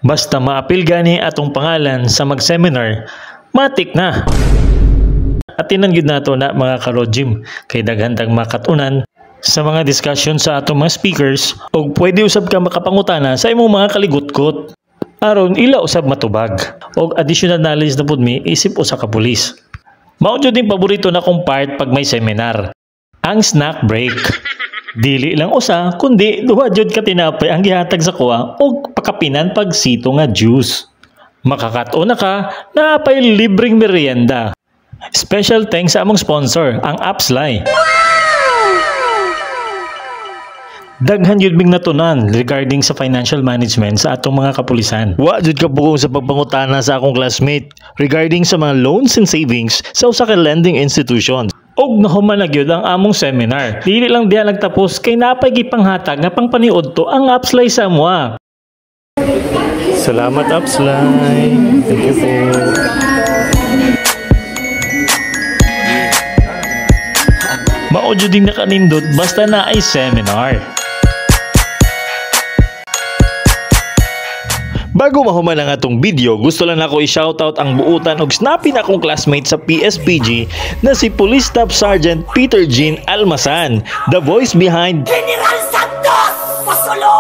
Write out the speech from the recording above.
Basta maapil gani atong pangalan sa mag-seminar, matik na. At tinanggid nato na mga ka-Lodgym kay daghantang makatunan sa mga discussion sa atong mga speakers o pwede usab ka makapangutana sa imong mga kaligot-kot. Aron ila usab matubag og additional knowledge na pud mi isip usa ka pulis. Mao jud din paborito na kong part pag may seminar, ang snack break. Dili lang usa kundi duha jud ka tinapay ang gihatag sa kuha og pakapinan pag sito nga juice. Makakato na ka na pay libreng merienda. Special thanks sa among sponsor, ang Appsly. Daghan yun bing natunan regarding sa financial management sa atong mga kapulisan. Wa jud ka bugong sa pagpangutana sa akong classmate regarding sa mga loans and savings sa usa ka lending institution. Og nahuman na gyud ang among seminar. Dili lang diha nagtapos kay napay gipanghatag nga pangpaniudto ang Appsly sa amoa. Salamat Appsly. Thank you po. Mao jud ding nakanindot basta na ay seminar. Bago mahuman ang atong video, gusto lang ako i-shoutout ang buutan og snappy na akong classmate sa PSPG na si Police Staff Sergeant Peter Jean Almasan, the voice behind General Santos! Pasulo!